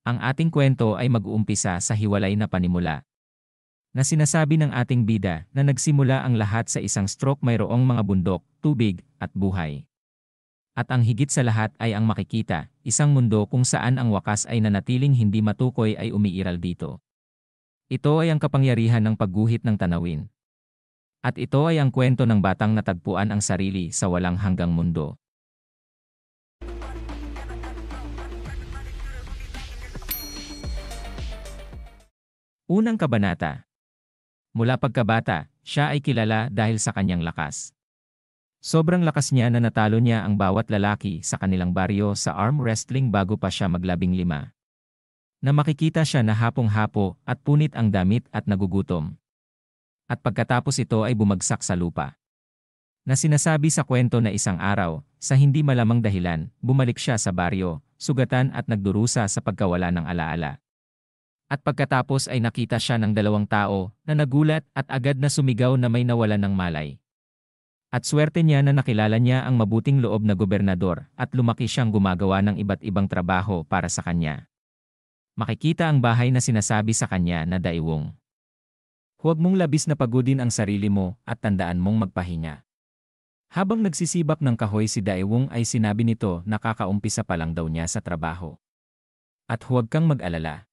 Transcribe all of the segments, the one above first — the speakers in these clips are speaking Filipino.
Ang ating kwento ay mag-uumpisa sa hiwalay na panimula. Na sinasabi ng ating bida na nagsimula ang lahat sa isang stroke mayroong mga bundok, tubig, at buhay. At ang higit sa lahat ay ang makikita, isang mundo kung saan ang wakas ay nanatiling hindi matukoy ay umiiral dito. Ito ay ang kapangyarihan ng pagguhit ng tanawin. At ito ay ang kwento ng batang natagpuan ang sarili sa walang hanggang mundo. Unang kabanata. Mula pagkabata, siya ay kilala dahil sa kanyang lakas. Sobrang lakas niya na natalo niya ang bawat lalaki sa kanilang baryo sa arm wrestling bago pa siya mag-15. Na makikita siya na hapong-hapo at punit ang damit at nagugutom. At pagkatapos ito ay bumagsak sa lupa. Na sinasabi sa kwento na isang araw, sa hindi malamang dahilan, bumalik siya sa baryo, sugatan at nagdurusa sa pagkawala ng alaala. At pagkatapos ay nakita siya ng 2 tao na nagulat at agad na sumigaw na may nawalan ng malay. At swerte niya na nakilala niya ang mabuting loob na gobernador at lumaki siyang gumagawa ng iba't ibang trabaho para sa kanya. Makikita ang bahay na sinasabi sa kanya na Daewong. Huwag mong labis na pagudin ang sarili mo at tandaan mong magpahinga. Habang nagsisibak ng kahoy si Daewong ay sinabi nito na kakaumpisa pa lang daw niya sa trabaho. At huwag kang mag-alala.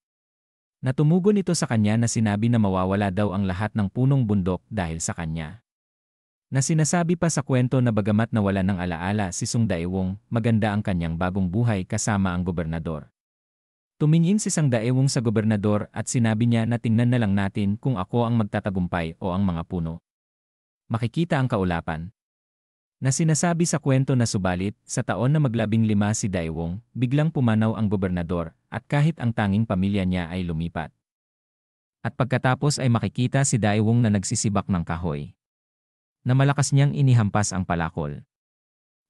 Natumugon ito sa kanya na sinabi na mawawala daw ang lahat ng punong bundok dahil sa kanya. Na sinasabi pa sa kwento na bagamat nawala ng alaala si Sung Daewong, maganda ang kanyang bagong buhay kasama ang gobernador. Tumingin si Sung Daewong sa gobernador at sinabi niya na tingnan na lang natin kung ako ang magtatagumpay o ang mga puno. Makikita ang kaulapan. Na sinasabi sa kwento na subalit, sa taon na mag-15 si Daewong, biglang pumanaw ang gobernador, at kahit ang tanging pamilya niya ay lumipat. At pagkatapos ay makikita si Daewong na nagsisibak ng kahoy. Na malakas niyang inihampas ang palakol.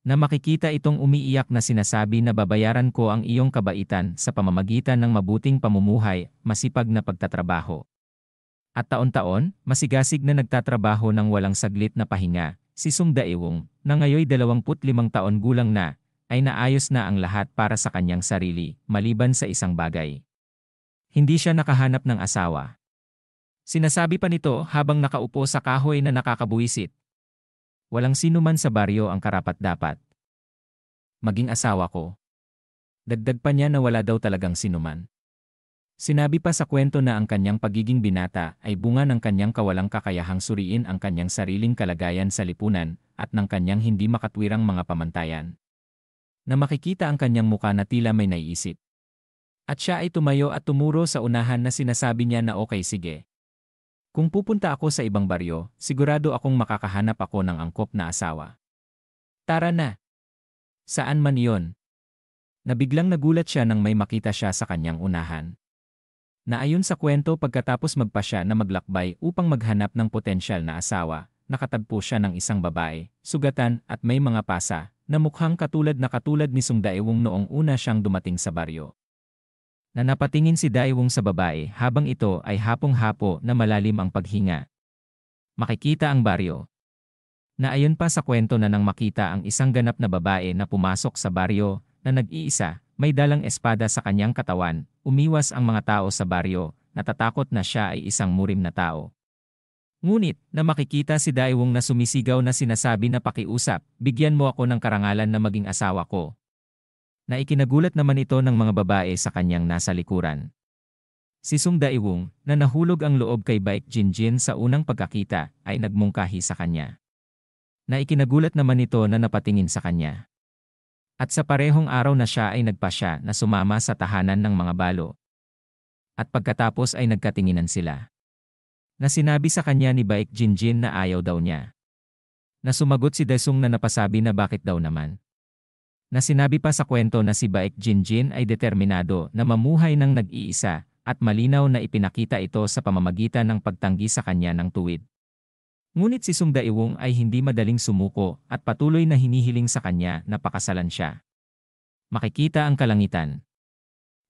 Na makikita itong umiiyak na sinasabi na babayaran ko ang iyong kabaitan sa pamamagitan ng mabuting pamumuhay, masipag na pagtatrabaho. At taon-taon, masigasig na nagtatrabaho ng walang saglit na pahinga. Si Sung Daewong, na ngayoy 25 taon gulang na, ay naayos na ang lahat para sa kanyang sarili, maliban sa isang bagay. Hindi siya nakahanap ng asawa. Sinasabi pa nito habang nakaupo sa kahoy na nakakabuwisit. Walang sino man sa baryo ang karapat-dapat maging asawa ko. Dagdag pa niya na wala daw talagang sinuman. Sinabi pa sa kwento na ang kanyang pagiging binata ay bunga ng kanyang kawalang kakayahang suriin ang kanyang sariling kalagayan sa lipunan at ng kanyang hindi makatwirang mga pamantayan. Na makikita ang kanyang muka na tila may naiisip. At siya ay tumayo at tumuro sa unahan na sinasabi niya na okay sige. Kung pupunta ako sa ibang baryo, sigurado akong makakahanap ako ng angkop na asawa. Tara na! Saan man iyon? Na biglang nagulat siya nang may makita siya sa kanyang unahan. Na ayon sa kwento pagkatapos magpasya na maglakbay upang maghanap ng potensyal na asawa, nakatagpo siya ng isang babae, sugatan at may mga pasa, na mukhang katulad ni Sung Daewong noong una siyang dumating sa baryo. Na napatingin si Daewong sa babae habang ito ay hapong-hapo na malalim ang paghinga. Makikita ang baryo. Na ayon pa sa kwento na nang makita ang isang ganap na babae na pumasok sa baryo, na nag-iisa, may dalang espada sa kanyang katawan, umiwas ang mga tao sa baryo, natatakot na siya ay isang murim na tao. Ngunit, na makikita si Daewong na sumisigaw na sinasabi na pakiusap, bigyan mo ako ng karangalan na maging asawa ko. Na ikinagulat naman ito ng mga babae sa kanyang nasa likuran. Si Sung Daewong, na nahulog ang loob kay Baek Jinjin sa unang pagkakita, ay nagmungkahi sa kanya. Na ikinagulat naman ito na napatingin sa kanya. At sa parehong araw na siya ay nagpasya na sumama sa tahanan ng mga balo. At pagkatapos ay nagkatinginan sila. Na sinabi sa kanya ni Baek Jinjin na ayaw daw niya. Na sumagot si Daesung na napasabi na bakit daw naman. Na sinabi pa sa kwento na si Baek Jinjin ay determinado na mamuhay ng nag-iisa at malinaw na ipinakita ito sa pamamagitan ng pagtanggi sa kanya ng tuwid. Ngunit si Sung Daewong ay hindi madaling sumuko at patuloy na hinihiling sa kanya na pakasalan siya. Makikita ang kalangitan.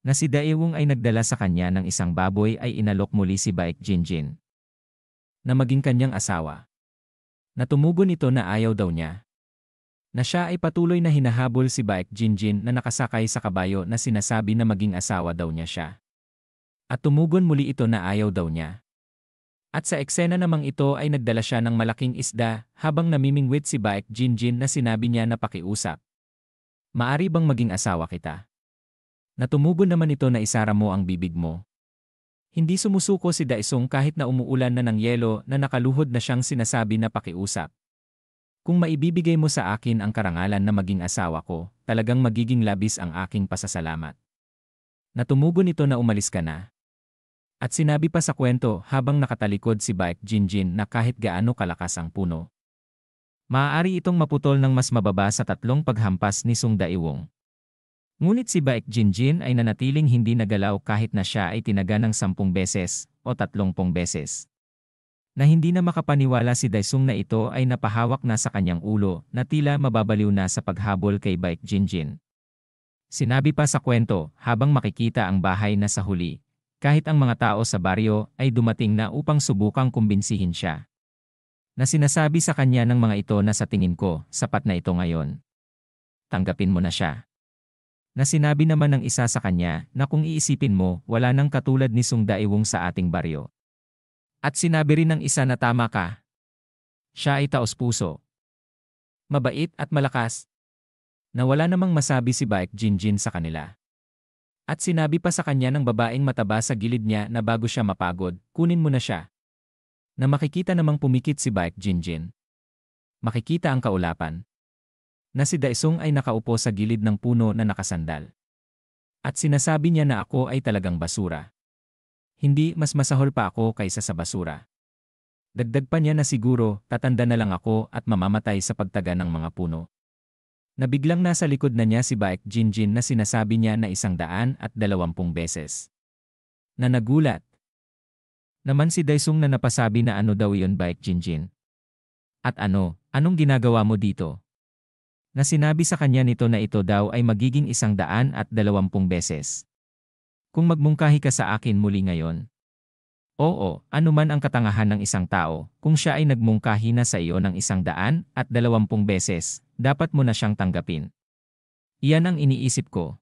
Na si Daewong ay nagdala sa kanya ng isang baboy ay inalok muli si Baek Jinjin. Na maging kanyang asawa. Natumugon ito na ayaw daw niya. Na siya ay patuloy na hinahabol si Baek Jinjin na nakasakay sa kabayo na sinasabi na maging asawa daw niya siya. At tumugon muli ito na ayaw daw niya. At sa eksena namang ito ay nagdala siya ng malaking isda habang namimingwit si Baek Jinjin na sinabi niya na pakiusap. Maari bang maging asawa kita? Natumugon naman ito na isara mo ang bibig mo. Hindi sumusuko si Daesung kahit na umuulan na ng yelo na nakaluhod na siyang sinasabi na pakiusap. Kung maibibigay mo sa akin ang karangalan na maging asawa ko, talagang magiging labis ang aking pasasalamat. Natumugon ito na umalis ka na. At sinabi pa sa kwento habang nakatalikod si Baek Jinjin na kahit gaano kalakas ang puno, maaari itong maputol ng mas mababa sa 3 paghampas ni Sung Daewong. Ngunit si Baek Jinjin ay nanatiling hindi nagalaw kahit na siya ay tinaga ng 10 beses o 30 beses. Na hindi na makapaniwala si Daesung na ito ay napahawak na sa kanyang ulo na tila mababaliw na sa paghabol kay Baek Jinjin. Sinabi pa sa kwento habang makikita ang bahay na sa huli, kahit ang mga tao sa baryo ay dumating na upang subukang kumbinsihin siya. Na sinasabi sa kanya ng mga ito na sa tingin ko, sapat na ito ngayon. Tanggapin mo na siya. Na sinabi naman ng isa sa kanya na kung iisipin mo, wala nang katulad ni Sung Daewong sa ating baryo. At sinabi rin ng isa na tama ka. Siya ay taos-puso, mabait at malakas. Na wala namang masabi si Baek Jinjin sa kanila. At sinabi pa sa kanya ng babaeng mataba sa gilid niya na bago siya mapagod, kunin mo na siya. Na makikita namang pumikit si Baek Jinjin. Makikita ang kaulapan. Na si Daesung ay nakaupo sa gilid ng puno na nakasandal. At sinasabi niya na ako ay talagang basura. Hindi, mas masahol pa ako kaysa sa basura. Dagdag pa niya na siguro, tatanda na lang ako at mamamatay sa pagtaga ng mga puno. Na biglang nasa likod na niya si Baek Jinjin na sinasabi niya na 120 beses. Na nagulat. Naman si Daesung na napasabi na ano daw iyon Baek Jinjin. At anong ginagawa mo dito? Na sinabi sa kanya nito na ito daw ay magiging 120 beses. Kung magmungkahi ka sa akin muli ngayon. Oo, anuman ang katangahan ng isang tao, kung siya ay nagmungkahi na sa iyo ng 120 beses, dapat mo na siyang tanggapin. Iyan ang iniisip ko.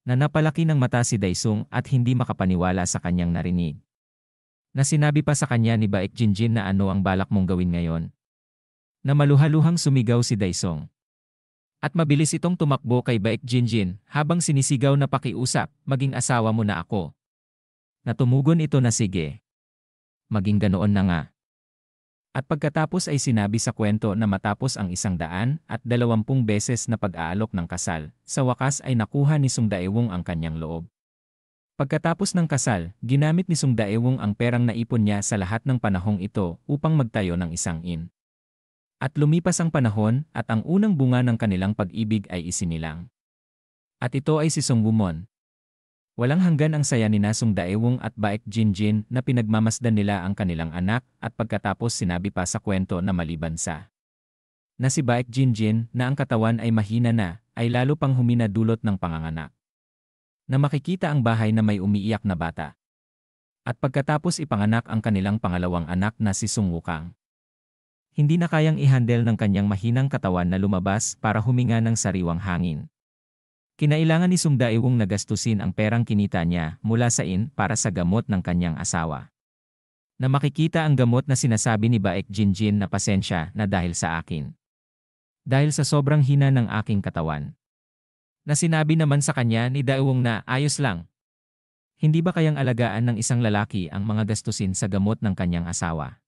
Na napalaki ng mata si Daesung at hindi makapaniwala sa kanyang narinig. Na sinabi pa sa kanya ni Baek Jinjin na ano ang balak mong gawin ngayon. Na maluhaluhang sumigaw si Daesung. At mabilis itong tumakbo kay Baek Jinjin habang sinisigaw na pakiusap, maging asawa mo na ako. Natumugon ito na sige. Maging ganoon na nga. At pagkatapos ay sinabi sa kwento na matapos ang 120 beses na pag-aalok ng kasal, sa wakas ay nakuha ni Sung Daewong ang kanyang loob. Pagkatapos ng kasal, ginamit ni Sung Daewong ang perang naipon niya sa lahat ng panahong ito upang magtayo ng isang inn. At lumipas ang panahon at ang unang bunga ng kanilang pag-ibig ay isinilang. At ito ay si Sung Woo-mon. Walang hanggan ang saya ni Sung Daewong at Baek Jinjin na pinagmamasdan nila ang kanilang anak at pagkatapos sinabi pa sa kwento na maliban sa na si Baek Jinjin na ang katawan ay mahina na, ay lalo pang humina dulot ng panganganak. Na makikita ang bahay na may umiiyak na bata. At pagkatapos ipanganak ang kanilang pangalawang anak na si Sung Wukang. Hindi na kayang i-handle ng kanyang mahinang katawan na lumabas para huminga ng sariwang hangin. Kinailangan ni Sung Daewong na gastusin ang perang kinita niya mula sa inn para sa gamot ng kanyang asawa. Na makikita ang gamot na sinasabi ni Baek Jinjin na pasensya na dahil sa akin. Dahil sa sobrang hina ng aking katawan. Na sinabi naman sa kanya ni Daewong na ayos lang. Hindi ba kayang alagaan ng isang lalaki ang mga gastusin sa gamot ng kanyang asawa?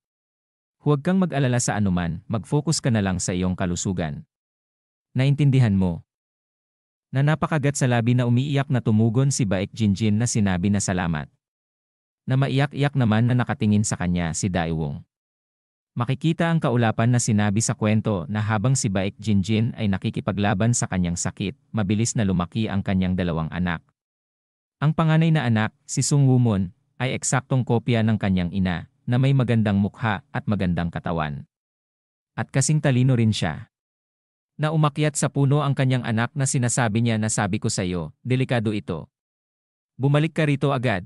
Huwag kang mag-alala sa anuman, mag-focus ka na lang sa iyong kalusugan. Naintindihan mo? Na napakagat sa labi na umiiyak na tumugon si Baek Jinjin na sinabi na salamat. Na maiyak-iyak naman na nakatingin sa kanya si Daewong. Makikita ang kaulapan na sinabi sa kwento na habang si Baek Jinjin ay nakikipaglaban sa kanyang sakit, mabilis na lumaki ang kanyang 2 anak. Ang panganay na anak, si Sung Woo-mon, ay eksaktong kopya ng kanyang ina, na may magandang mukha at magandang katawan. At kasing talino rin siya. Na umakyat sa puno ang kanyang anak na sinasabi niya na sabi ko sa iyo, delikado ito. Bumalik ka rito agad.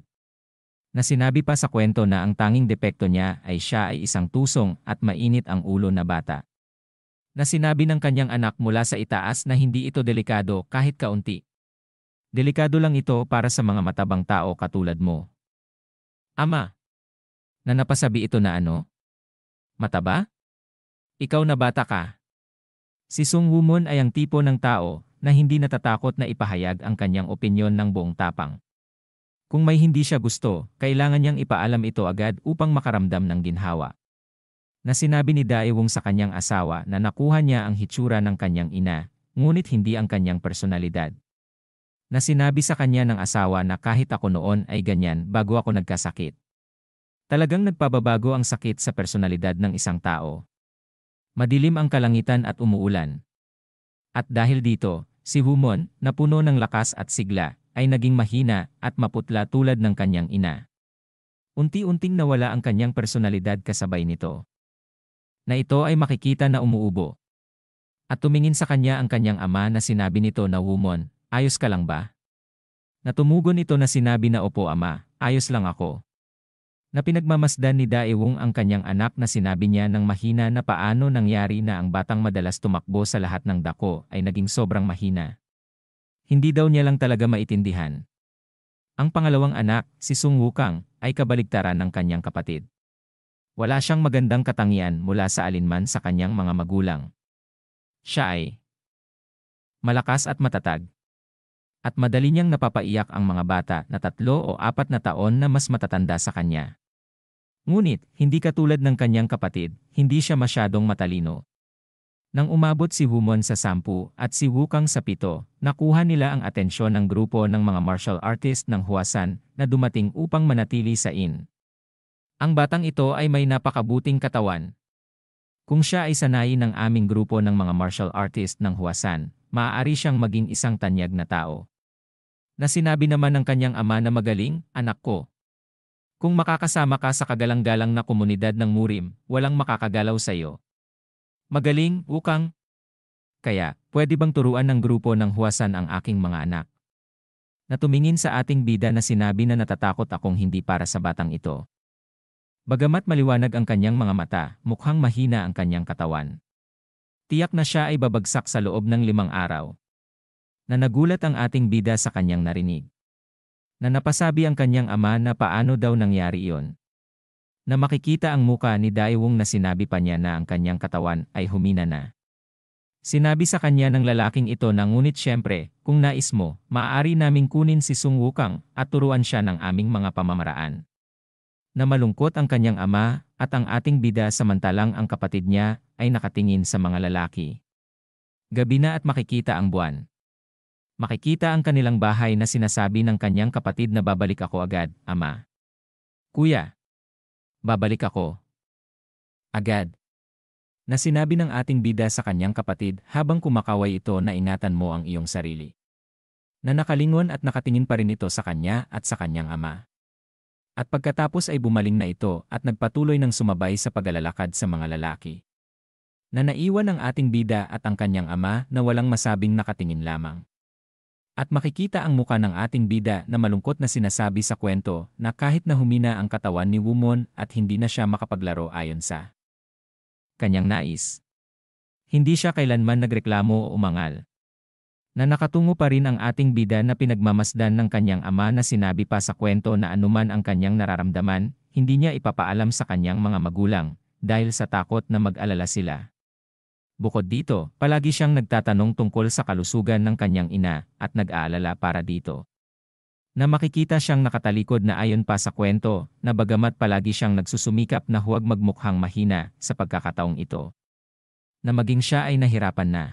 Na sinabi pa sa kwento na ang tanging depekto niya ay siya ay isang tusong at mainit ang ulo na bata. Na sinabi ng kanyang anak mula sa itaas na hindi ito delikado kahit kaunti. Delikado lang ito para sa mga matabang tao katulad mo. Ama, na napasabi ito na ano? Mataba? Ikaw na bata ka. Si Sung Woo-moon ay ang tipo ng tao na hindi natatakot na ipahayag ang kanyang opinyon ng buong tapang. Kung may hindi siya gusto, kailangan niyang ipaalam ito agad upang makaramdam ng ginhawa. Na sinabi ni Daewoo sa kanyang asawa na nakuha niya ang hitsura ng kanyang ina, ngunit hindi ang kanyang personalidad. Na sinabi sa kanya ng asawa na kahit ako noon ay ganyan bago ako nagkasakit. Talagang nagpababago ang sakit sa personalidad ng isang tao. Madilim ang kalangitan at umuulan. At dahil dito, si Woo-moon, na puno ng lakas at sigla, ay naging mahina at maputla tulad ng kanyang ina. Unti-unting nawala ang kanyang personalidad kasabay nito. Na ito ay makikita na umuubo. At tumingin sa kanya ang kanyang ama na sinabi nito na Woo-moon, ayos ka lang ba? Natumugon ito na sinabi na opo ama, ayos lang ako. Na pinagmamasdan ni Daewoo ang kanyang anak na sinabi niya ng mahina na paano nangyari na ang batang madalas tumakbo sa lahat ng dako ay naging sobrang mahina. Hindi daw niya lang talaga maitindihan. Ang pangalawang anak, si Sung Wukang, ay kabaligtaran ng kanyang kapatid. Wala siyang magandang katangian mula sa alinman sa kanyang mga magulang. Siya ay malakas at matatag. At madali niyang napapaiyak ang mga bata na 3 o 4 na taon na mas matatanda sa kanya. Ngunit, hindi katulad ng kanyang kapatid, hindi siya masyadong matalino. Nang umabot si Woo-moon sa 10 at si Wukang sa 7, nakuha nila ang atensyon ng grupo ng mga martial artist ng Hwasan na dumating upang manatili sa inn. Ang batang ito ay may napakabuting katawan. Kung siya ay sanayin ng aming grupo ng mga martial artist ng Hwasan, maaari siyang maging isang tanyag na tao. Na sinabi naman ng kanyang ama na magaling, anak ko. Kung makakasama ka sa kagalang-galang na komunidad ng Murim, walang makakagalaw sa iyo. Magaling, Wukang. Kaya, pwede bang turuan ng grupo ng Hwasan ang aking mga anak? Na tumingin sa ating bida na sinabi na natatakot akong hindi para sa batang ito. Bagamat maliwanag ang kanyang mga mata, mukhang mahina ang kanyang katawan. Tiyak na siya ay babagsak sa loob ng 5 araw. Na nagulat ang ating bida sa kanyang narinig. Na napasabi ang kanyang ama na paano daw nangyari iyon. Na makikita ang muka ni Daewoo na sinabi pa niya na ang kanyang katawan ay humina na. Sinabi sa kanya ng lalaking ito na ngunit siyempre, kung nais mo, maaari naming kunin si Sung Wukang at turuan siya ng aming mga pamamaraan. Na malungkot ang kanyang ama at ang ating bida samantalang ang kapatid niya ay nakatingin sa mga lalaki. Gabi na at makikita ang buwan. Makikita ang kanilang bahay na sinasabi ng kanyang kapatid na babalik ako agad, ama. Kuya, babalik ako. Agad. Na sinabi ng ating bida sa kanyang kapatid habang kumakaway ito na ingatan mo ang iyong sarili. Na nakalingon at nakatingin pa rin ito sa kanya at sa kanyang ama. At pagkatapos ay bumaling na ito at nagpatuloy ng sumabay sa paglalakad sa mga lalaki. Na naiwan ang ating bida at ang kanyang ama na walang masabing nakatingin lamang. At makikita ang muka ng ating bida na malungkot na sinasabi sa kwento na kahit na humina ang katawan ni Woo-moon at hindi na siya makapaglaro ayon sa kanyang nais. Hindi siya kailanman nagreklamo o umangal. Na nakatungo pa rin ang ating bida na pinagmamasdan ng kanyang ama na sinabi pa sa kwento na anuman ang kanyang nararamdaman, hindi niya ipapaalam sa kanyang mga magulang dahil sa takot na mag-alala sila. Bukod dito, palagi siyang nagtatanong tungkol sa kalusugan ng kanyang ina at nag-aalala para dito. Na makikita siyang nakatalikod na ayon pa sa kwento na bagamat palagi siyang nagsusumikap na huwag magmukhang mahina sa pagkakataong ito. Na maging siya ay nahirapan na.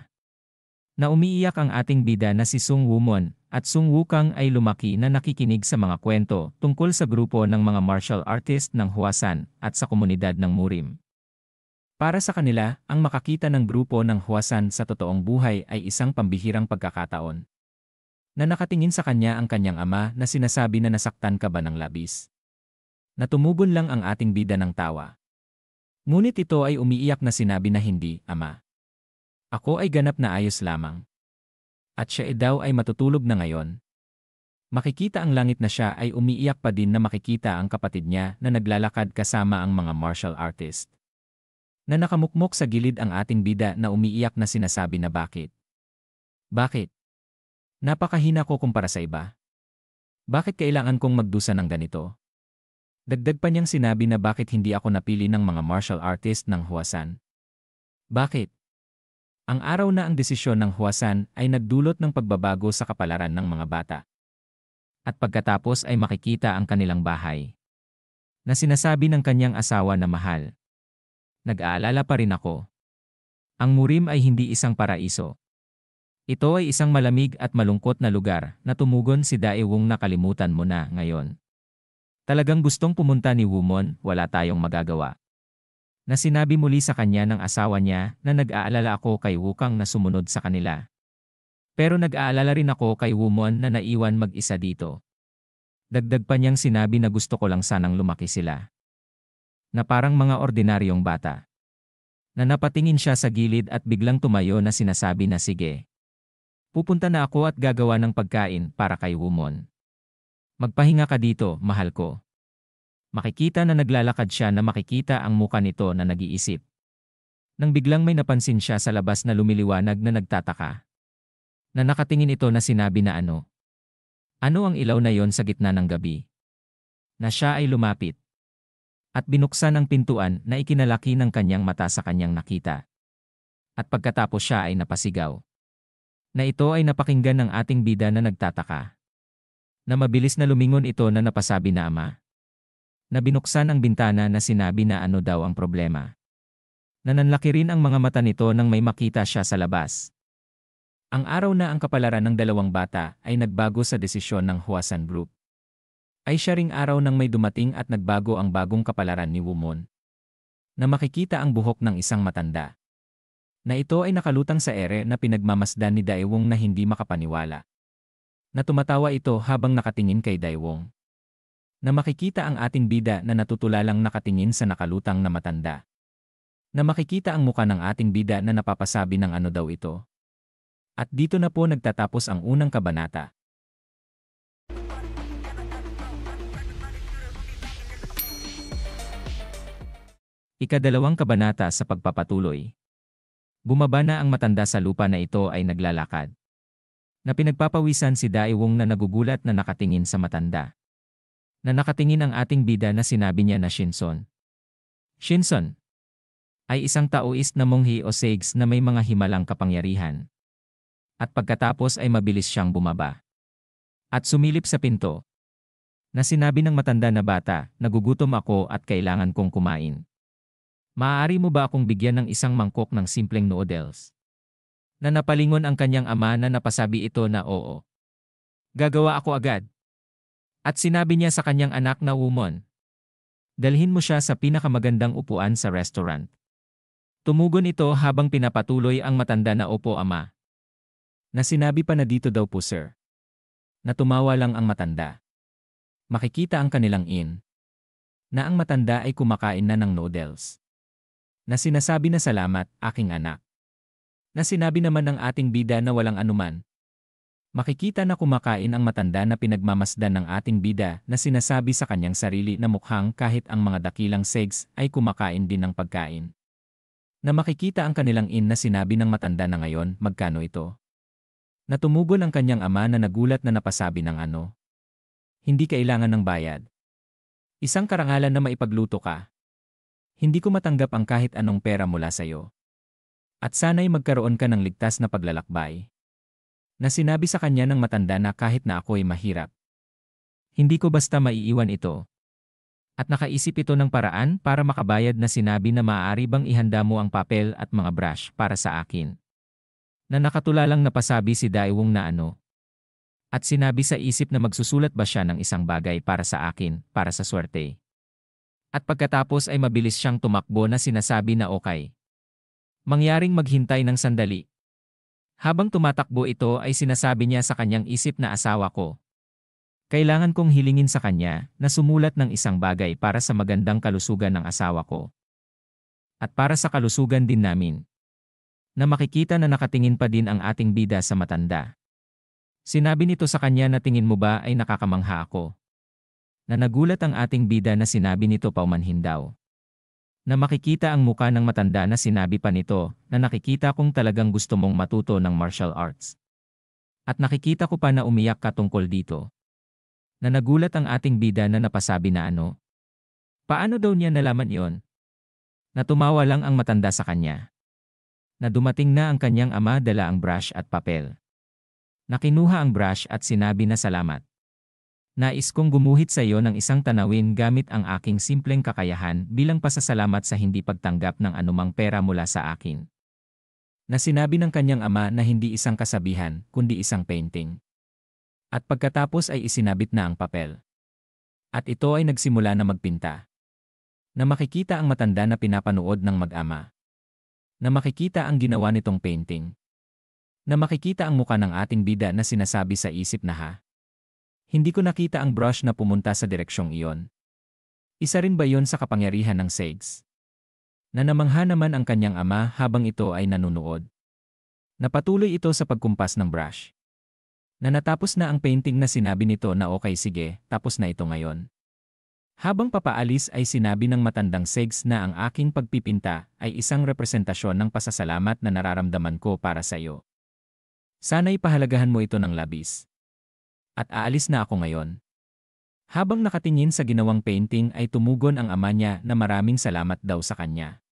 Na umiiyak ang ating bida na si Sung Woo-moon at Sung Wukang ay lumaki na nakikinig sa mga kwento tungkol sa grupo ng mga martial artist ng Hwasan at sa komunidad ng Murim. Para sa kanila, ang makakita ng grupo ng Hwasan sa totoong buhay ay isang pambihirang pagkakataon. Na nakatingin sa kanya ang kanyang ama na sinasabi na nasaktan ka ba ng labis. Natumugon lang ang ating bida ng tawa. Ngunit ito ay umiiyak na sinabi na hindi, ama. Ako ay ganap na ayos lamang. At siya daw ay matutulog na ngayon. Makikita ang langit na siya ay umiiyak pa din na makikita ang kapatid niya na naglalakad kasama ang mga martial artist. Na nakamukmok sa gilid ang ating bida na umiiyak na sinasabi na bakit? Bakit? Napakahina ko kumpara sa iba. Bakit kailangan kong magdusa ng ganito? Dagdag pa niyang sinabi na bakit hindi ako napili ng mga martial artist ng Huasan. Bakit? Ang araw na ang desisyon ng Huasan ay nagdulot ng pagbabago sa kapalaran ng mga bata. At pagkatapos ay makikita ang kanilang bahay. Na sinasabi ng kanyang asawa na mahal. Nag-aalala pa rin ako. Ang Murim ay hindi isang paraiso. Ito ay isang malamig at malungkot na lugar na tumugon si Daewong na kalimutan mo na ngayon. Talagang gustong pumunta ni Wumon, wala tayong magagawa. Na sinabi muli sa kanya ng asawa niya na nag-aalala ako kay Wukang na sumunod sa kanila. Pero nag-aalala rin ako kay Wumon na naiwan mag-isa dito. Dagdag pa niyang sinabi na gusto ko lang sanang lumaki sila. Na parang mga ordinaryong bata. Na napatingin siya sa gilid at biglang tumayo na sinasabi na sige. Pupunta na ako at gagawa ng pagkain para kay Wumon. Magpahinga ka dito, mahal ko. Makikita na naglalakad siya na makikita ang muka nito na nag-iisip. Nang biglang may napansin siya sa labas na lumiliwanag na nagtataka. Na nakatingin ito na sinabi na ano. Ano ang ilaw na yon sa gitna ng gabi? Na siya ay lumapit. At binuksan ang pintuan na ikinalaki ng kanyang mata sa kanyang nakita. At pagkatapos siya ay napasigaw. Na ito ay napakinggan ng ating bida na nagtataka. Na mabilis na lumingon ito na napasabi na ama. Na binuksan ang bintana na sinabi na ano daw ang problema. Na nanlaki rin ang mga mata nito nang may makita siya sa labas. Ang araw na ang kapalaran ng dalawang bata ay nagbago sa desisyon ng Huasan Group. Ay siya ring araw nang may dumating at nagbago ang bagong kapalaran ni Wumon. Na makikita ang buhok ng isang matanda. Na ito ay nakalutang sa ere na pinagmamasdan ni Daewong na hindi makapaniwala. Na tumatawa ito habang nakatingin kay Daewong. Na makikita ang ating bida na natutulalang nakatingin sa nakalutang na matanda. Na makikita ang muka ng ating bida na napapasabi ng ano daw ito. At dito na po nagtatapos ang unang kabanata. Ikadalawang kabanata sa pagpapatuloy. Bumaba na ang matanda sa lupa na ito ay naglalakad. Na pinagpapawisan si Daewong na nagugulat na nakatingin sa matanda. Na nakatingin ang ating bida na sinabi niya na Shinson. Shinson ay isang taoist na monghi o sages na may mga himalang kapangyarihan. At pagkatapos ay mabilis siyang bumaba. At sumilip sa pinto. Na sinabi ng matanda na bata, nagugutom ako at kailangan kong kumain. Maaari mo ba akong bigyan ng isang mangkok ng simpleng noodles? Na napalingon ang kanyang ama na napasabi ito na oo. Gagawa ako agad. At sinabi niya sa kanyang anak na Wumon. Dalhin mo siya sa pinakamagandang upuan sa restaurant. Tumugon ito habang pinapatuloy ang matanda na opo ama. Na sinabi pa na dito daw po sir. Na tumawa lang ang matanda. Makikita ang kanilang inn. Na ang matanda ay kumakain na ng noodles. Na sinasabi na salamat, aking anak. Na sinabi naman ng ating bida na walang anuman. Makikita na kumakain ang matanda na pinagmamasdan ng ating bida na sinasabi sa kanyang sarili na mukhang kahit ang mga dakilang sages ay kumakain din ng pagkain. Na makikita ang kanilang inn na sinabi ng matanda na ngayon magkano ito. Na tumugon ang kanyang ama na nagulat na napasabi ng ano. Hindi kailangan ng bayad. Isang karangalan na maipagluto ka. Hindi ko matanggap ang kahit anong pera mula sa iyo. At sana'y magkaroon ka ng ligtas na paglalakbay. Na sinabi sa kanya ng matanda na kahit na ako'y mahirap. Hindi ko basta maiiwan ito. At nakaisip ito ng paraan para makabayad na sinabi na maaari bang ihanda mo ang papel at mga brush para sa akin. Na nakatulalang napasabi si Daewong na ano. At sinabi sa isip na magsusulat ba siya ng isang bagay para sa akin, para sa swerte. At pagkatapos ay mabilis siyang tumakbo na sinasabi na okay. Mangyaring maghintay ng sandali. Habang tumatakbo ito ay sinasabi niya sa kanyang isip na asawa ko. Kailangan kong hilingin sa kanya na sumulat ng isang bagay para sa magandang kalusugan ng asawa ko. At para sa kalusugan din namin. Na makikita na nakatingin pa din ang ating bida sa matanda. Sinabi nito sa kanya na tingin mo ba ay nakakamangha ako. Na nagulat ang ating bida na sinabi nito paumanhin daw. Na makikita ang muka ng matanda na sinabi pa nito na nakikita kong talagang gusto mong matuto ng martial arts. At nakikita ko pa na umiyak ka tungkol dito. Na nagulat ang ating bida na napasabi na ano. Paano daw niya nalaman iyon? Na tumawa lang ang matanda sa kanya. Na dumating na ang kanyang ama dala ang brush at papel. Na kinuha ang brush at sinabi na salamat. Nais kong gumuhit sa iyo ng isang tanawin gamit ang aking simpleng kakayahan bilang pasasalamat sa hindi pagtanggap ng anumang pera mula sa akin. Na sinabi ng kanyang ama na hindi isang kasabihan, kundi isang painting. At pagkatapos ay isinabit na ang papel. At ito ay nagsimula na magpinta. Na makikita ang matanda na pinapanood ng mag-ama. Na makikita ang ginawa nitong painting. Na makikita ang muka ng ating bida na sinasabi sa isip na ha. Hindi ko nakita ang brush na pumunta sa direksyong iyon. Isa rin ba yon sa kapangyarihan ng SEGS? Na namangha naman ang kanyang ama habang ito ay nanunood. Napatuloy ito sa pagkumpas ng brush. Na natapos na ang painting na sinabi nito na okay sige, tapos na ito ngayon. Habang papaalis ay sinabi ng matandang SEGS na ang aking pagpipinta ay isang representasyon ng pasasalamat na nararamdaman ko para sa iyo. Sana'y pahalagahan mo ito ng labis. At aalis na ako ngayon. Habang nakatingin sa ginawang painting ay tumugon ang ama niya na maraming salamat daw sa kanya.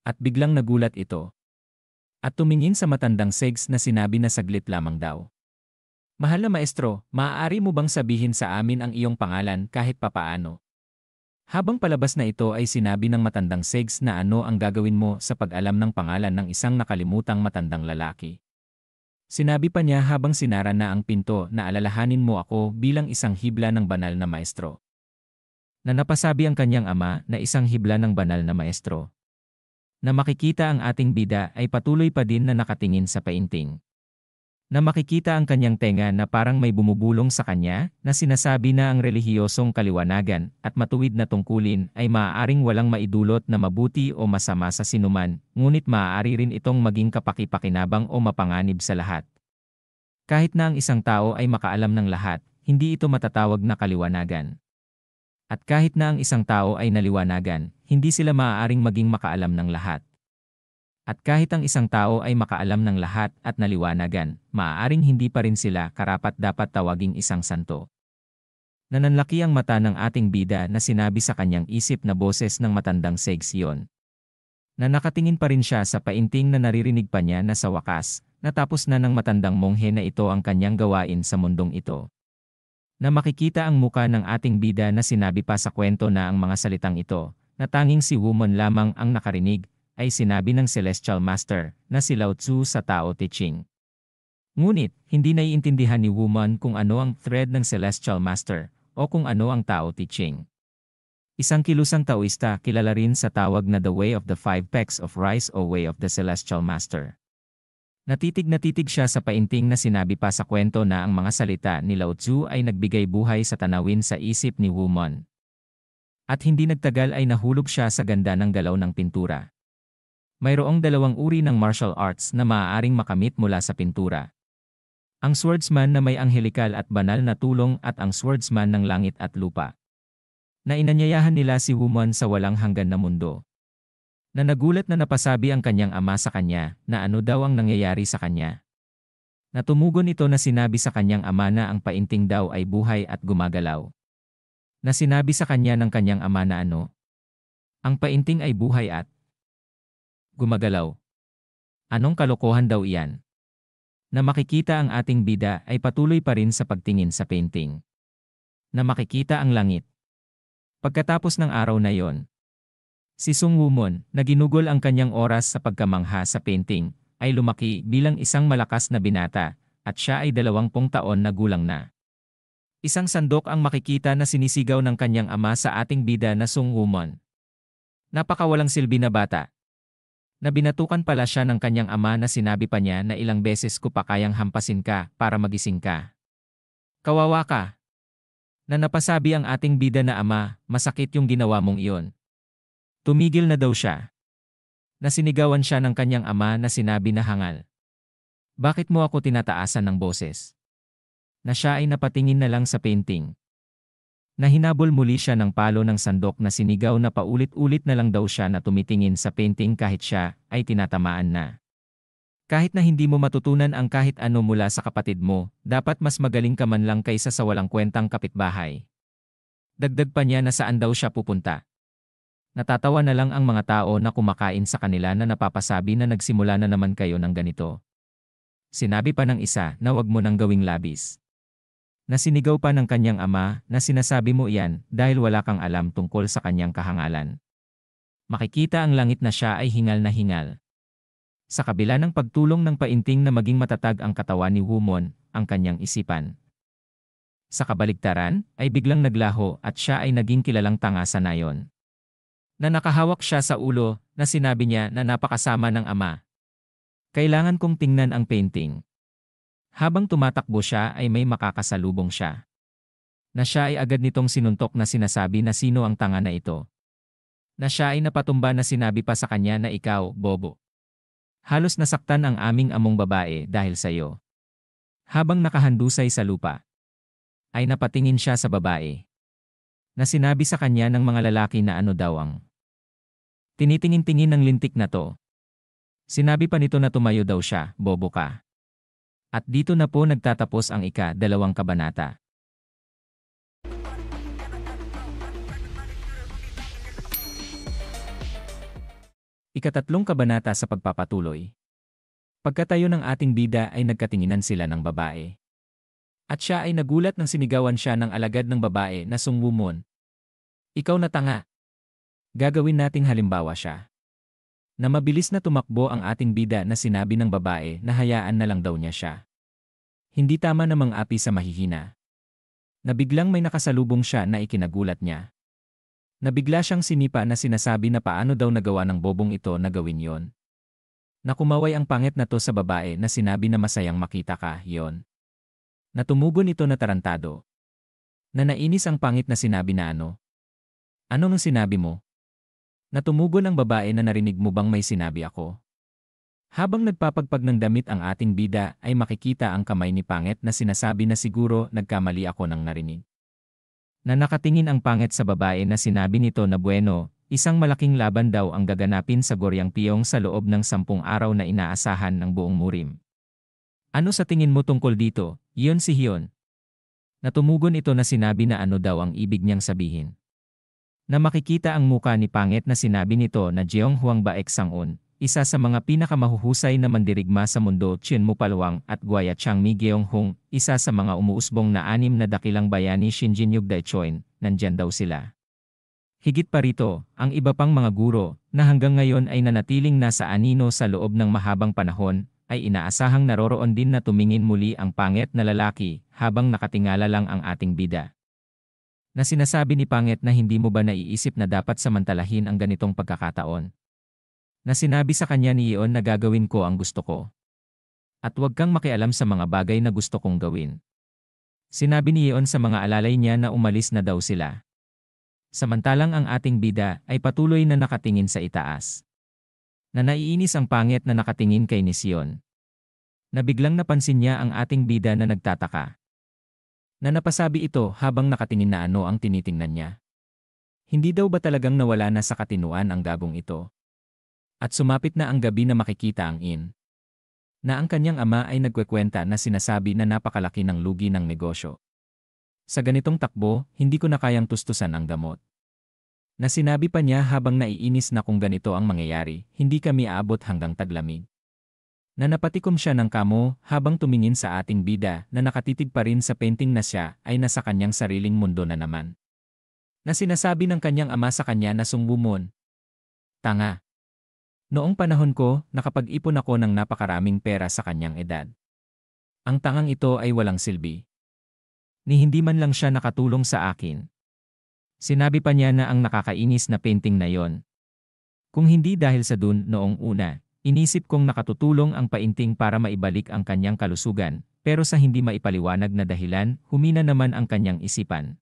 At biglang nagulat ito. At tumingin sa matandang SEGS na sinabi na saglit lamang daw. Mahal na maestro, maaari mo bang sabihin sa amin ang iyong pangalan kahit papaano? Habang palabas na ito ay sinabi ng matandang SEGS na ano ang gagawin mo sa pag-alam ng pangalan ng isang nakalimutang matandang lalaki. Sinabi pa niya habang sinara na ang pinto na alalahanin mo ako bilang isang hibla ng banal na maestro. Na napasabi ang kanyang ama na isang hibla ng banal na maestro. Na makikita ang ating bida ay patuloy pa din na nakatingin sa painting. Na makikita ang kanyang tenga na parang may bumubulong sa kanya na sinasabi na ang relihiyosong kaliwanagan at matuwid na tungkulin ay maaaring walang maidulot na mabuti o masama sa sinuman, ngunit maaari rin itong maging kapaki-pakinabang o mapanganib sa lahat. Kahit na ang isang tao ay makaalam ng lahat, hindi ito matatawag na kaliwanagan. At kahit na ang isang tao ay naliwanagan, hindi sila maaaring maging makaalam ng lahat. At kahit ang isang tao ay makaalam ng lahat at naliwanagan, maaaring hindi pa rin sila karapat-dapat tawaging isang santo. Nananlaki ang mata ng ating bida na sinabi sa kanyang isip na boses ng matandang SEGS yon. Na nakatingin pa rin siya sa painting na naririnig pa niya na sa wakas, natapos na ng matandang monghe na ito ang kanyang gawain sa mundong ito. Na makikita ang muka ng ating bida na sinabi pa sa kwento na ang mga salitang ito, na tanging si Woman lamang ang nakarinig, ay sinabi ng Celestial Master na si Lao Tzu sa Tao Te Ching. Ngunit, hindi naiintindihan ni Woman kung ano ang thread ng Celestial Master o kung ano ang Tao Te Ching. Isang kilusang Taoista kilala rin sa tawag na The Way of the Five Pecks of Rice o Way of the Celestial Master. Natitig siya sa painting na sinabi pa sa kwento na ang mga salita ni Lao Tzu ay nagbigay buhay sa tanawin sa isip ni Woman. At hindi nagtagal ay nahulog siya sa ganda ng galaw ng pintura. Mayroong dalawang uri ng martial arts na maaaring makamit mula sa pintura. Ang swordsman na may anghelikal at banal na tulong at ang swordsman ng langit at lupa. Na inanyayahan nila si Woman sa walang hanggan na mundo. Na nagulat na napasabi ang kanyang ama sa kanya na ano daw ang nangyayari sa kanya. Na tumugon ito na sinabi sa kanyang ama na ang painting daw ay buhay at gumagalaw. Na sinabi sa kanya ng kanyang ama na ano? Ang painting ay buhay at gumagalaw. Anong kalokohan daw iyan? Na makikita ang ating bida ay patuloy pa rin sa pagtingin sa painting. Na makikita ang langit. Pagkatapos ng araw na yon, si Sung Wumon, na ginugol ang kanyang oras sa pagkamangha sa painting, ay lumaki bilang isang malakas na binata, at siya ay 20 taon na gulang na. Isang sandok ang makikita na sinisigaw ng kanyang ama sa ating bida na Sung Wumon. Napakawalang silbi na bata. Na binatukan pala siya ng kanyang ama na sinabi pa niya na ilang beses ko pa kayang hampasin ka para magising ka. Kawawa ka. Na napasabi ang ating bida na ama, masakit yung ginawa mong iyon. Tumigil na daw siya. Na sinigawan siya ng kanyang ama na sinabi na hangal. Bakit mo ako tinataasan ng boses? Na siya ay napatingin na lang sa painting. Nahinabol muli siya ng palo ng sandok na sinigaw na paulit-ulit na lang daw siya na tumitingin sa painting kahit siya ay tinatamaan na. Kahit na hindi mo matutunan ang kahit ano mula sa kapatid mo, dapat mas magaling ka man lang kaysa sa walang kwentang kapitbahay. Dagdag pa niya na saan daw siya pupunta. Natatawa na lang ang mga tao na kumakain sa kanila na napapasabi na nagsimula na naman kayo ng ganito. Sinabi pa ng isa na wag mo nang gawing labis. Nasinigaw pa ng kanyang ama na sinasabi mo iyan dahil wala kang alam tungkol sa kanyang kahangalan. Makikita ang langit na siya ay hingal na hingal. Sa kabila ng pagtulong ng painting na maging matatag ang katawan ni Wumon, ang kanyang isipan. Sa kabaligtaran, ay biglang naglaho at siya ay naging kilalang tanga sa nayon. Na nakahawak siya sa ulo, na sinabi niya na napakasama ng ama. Kailangan kong tingnan ang painting. Habang tumatakbo siya ay may makakasalubong siya. Na siya ay agad nitong sinuntok na sinasabi na sino ang tanga na ito. Na siya ay napatumba na sinabi pa sa kanya na ikaw, bobo. Halos nasaktan ang aming among babae dahil sa iyo. Habang nakahandusay sa lupa, ay napatingin siya sa babae. Na sinabi sa kanya ng mga lalaki na ano daw ang tinitingin-tingin ng lintik na to. Sinabi pa nito na tumayo daw siya, bobo ka. At dito na po nagtatapos ang ika-2 kabanata. Ika-3 kabanata sa pagpapatuloy. Pagkatayo ng ating bida ay nagkatinginan sila ng babae. At siya ay nagulat nang sinigawan siya ng alagad ng babae na Wumon. Ikaw na tanga. Gagawin nating halimbawa siya. Na mabilis na tumakbo ang ating bida na sinabi ng babae na hayaan na lang daw niya siya. Hindi tama namang api sa mahihina. Na biglang may nakasalubong siya na ikinagulat niya. Nabigla siyang sinipa na sinasabi na paano daw nagawa ng bobong ito na gawin yon. Nakumaway ang pangit na to sa babae na sinabi na masayang makita ka, yon. Natumugon ito na tarantado. Na nainis ang pangit na sinabi na ano. Ano nang sinabi mo? Natumugon ang babae na narinig mo bang may sinabi ako? Habang nagpapagpag ng damit ang ating bida ay makikita ang kamay ni pangit na sinasabi na siguro nagkamali ako ng narinig. Na nakatingin ang pangit sa babae na sinabi nito na bueno, isang malaking laban daw ang gaganapin sa Goryang Piyong sa loob ng 10 araw na inaasahan ng buong murim. Ano sa tingin mo tungkol dito, iyon si Hyun? Natumugon ito na sinabi na ano daw ang ibig niyang sabihin. Na makikita ang muka ni pangit na sinabi nito na Jeong Huang Baek Sang-un, isa sa mga pinakamahuhusay na mandirigma sa mundo Chien Mupalwang at Guaya Changmi Geong Hung, isa sa mga umuusbong na 6 na dakilang bayani Shinjin Yugdai Choin, nandyan daw sila. Higit pa rito, ang iba pang mga guro, na hanggang ngayon ay nanatiling nasa anino sa loob ng mahabang panahon, ay inaasahang naroroon din na tumingin muli ang pangit na lalaki habang nakatingala lang ang ating bida. Na sinasabi ni pangit na hindi mo ba naiisip na dapat samantalahin ang ganitong pagkakataon? Na sinabi sa kanya ni Yeon na gagawin ko ang gusto ko. At huwag kang makialam sa mga bagay na gusto kong gawin. Sinabi ni Yeon sa mga alalay niya na umalis na daw sila. Samantalang ang ating bida ay patuloy na nakatingin sa itaas. Na naiinis ang pangit na nakatingin kay Nisyon. Na biglang napansin niya ang ating bida na nagtataka. Na napasabi ito habang nakatingin na ano ang tinitingnan niya. Hindi daw ba talagang nawala na sa katinuan ang gabong ito? At sumapit na ang gabi na makikita ang na ang kanyang ama ay nagkwekwenta na sinasabi na napakalaki ng lugi ng negosyo. Sa ganitong takbo, hindi ko na kayang tustusan ang gamot. Na sinabi pa niya habang naiinis na kung ganito ang mangyayari, hindi kami aabot hanggang taglamig. Na napatikom siya ng kamo habang tumingin sa ating bida na nakatitig pa rin sa painting na siya ay nasa kanyang sariling mundo na naman. Na sinasabi ng kanyang ama sa kanya na Wumon. Tanga. Noong panahon ko, nakapag-ipon ako ng napakaraming pera sa kanyang edad. Ang tangang ito ay walang silbi. Ni hindi man lang siya nakatulong sa akin. Sinabi pa niya na ang nakakainis na painting na yon. Kung hindi dahil sa dun noong una, inisip kong nakatutulong ang painting para maibalik ang kanyang kalusugan, pero sa hindi maipaliwanag na dahilan, humina naman ang kanyang isipan.